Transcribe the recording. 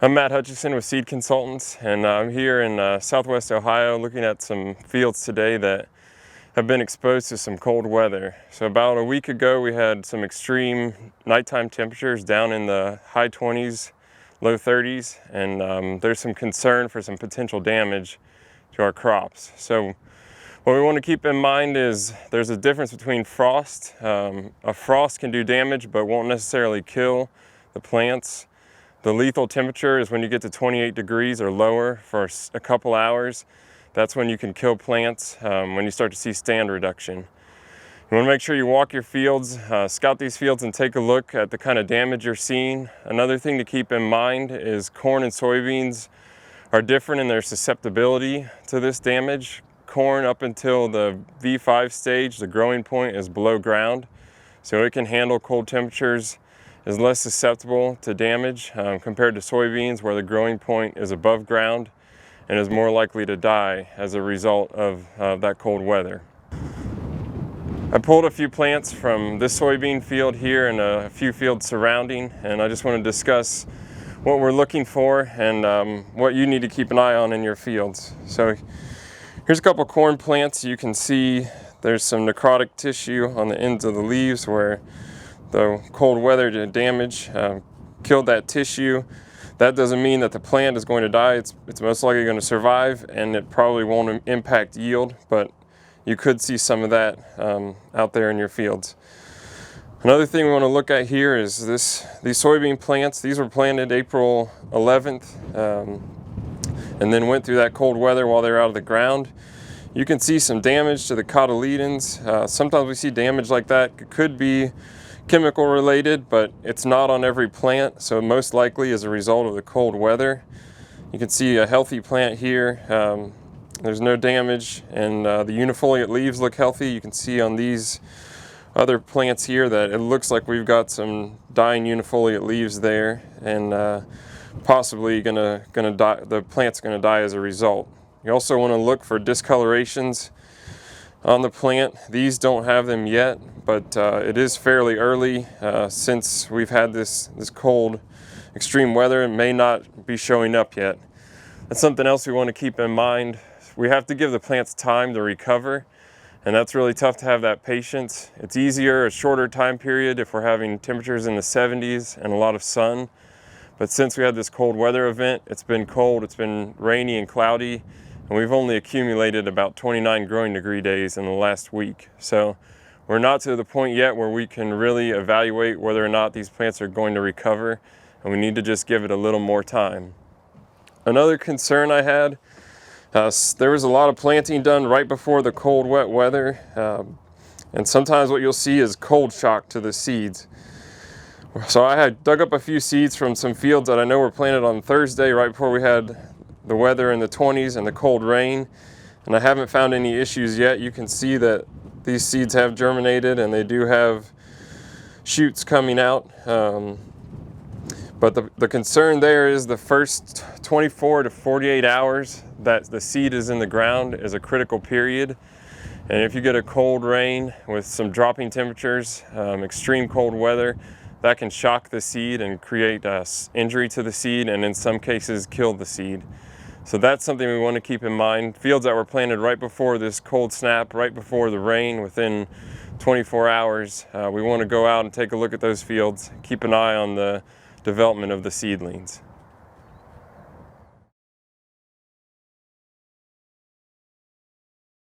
I'm Matt Hutchenson with Seed Consultants, and I'm here in Southwest Ohio looking at some fields today that have been exposed to some cold weather. So about a week ago we had some extreme nighttime temperatures down in the high 20s, low 30s, and there's some concern for some potential damage to our crops. So what we want to keep in mind is there's a difference between frost. A frost can do damage but won't necessarily kill the plants. The lethal temperature is when you get to 28 degrees or lower for a couple hours. That's when you can kill plants, when you start to see stand reduction. You want to make sure you walk your fields, scout these fields and take a look at the kind of damage you're seeing. Another thing to keep in mind is corn and soybeans are different in their susceptibility to this damage. Corn, up until the V5 stage, the growing point, is below ground, so it can handle cold temperatures, is less susceptible to damage compared to soybeans, where the growing point is above ground and is more likely to die as a result of that cold weather. I pulled a few plants from this soybean field here and a few fields surrounding, and I just want to discuss what we're looking for and what you need to keep an eye on in your fields. So here's a couple corn plants. You can see there's some necrotic tissue on the ends of the leaves where the cold weather damage killed that tissue. That doesn't mean that the plant is going to die. It's most likely going to survive, and it probably won't impact yield, but you could see some of that out there in your fields. Another thing we want to look at here is these soybean plants. These were planted April 11th and then went through that cold weather while they're out of the ground. You can see some damage to the cotyledons. Sometimes we see damage like that. It could be chemical related, but it's not on every plant, so most likely as a result of the cold weather. You can see a healthy plant here. There's no damage, and the unifoliate leaves look healthy. You can see on these other plants here that it looks like we've got some dying unifoliate leaves there, and possibly gonna die. The plant's gonna die as a result. You also want to look for discolorations on the plant. These don't have them yet, but it is fairly early since we've had this cold, extreme weather. It may not be showing up yet. That's something else we want to keep in mind. We have to give the plants time to recover, and that's really tough to have that patience. It's easier a shorter time period if we're having temperatures in the 70s and a lot of sun. But since we had this cold weather event, it's been cold, it's been rainy and cloudy, and we've only accumulated about 29 growing degree days in the last week. So we're not to the point yet where we can really evaluate whether or not these plants are going to recover, and we need to just give it a little more time. Another concern I had, there was a lot of planting done right before the cold, wet weather, and sometimes what you'll see is cold shock to the seeds. So I had dug up a few seeds from some fields that I know were planted on Thursday right before we had the weather in the 20s and the cold rain, and I haven't found any issues yet. You can see that these seeds have germinated and they do have shoots coming out, but the concern there is the first 24 to 48 hours that the seed is in the ground is a critical period, and if you get a cold rain with some dropping temperatures, extreme cold weather, that can shock the seed and create injury to the seed, and in some cases kill the seed. So that's something we want to keep in mind. Fields that were planted right before this cold snap, right before the rain, within 24 hours, we want to go out and take a look at those fields, keep an eye on the development of the seedlings.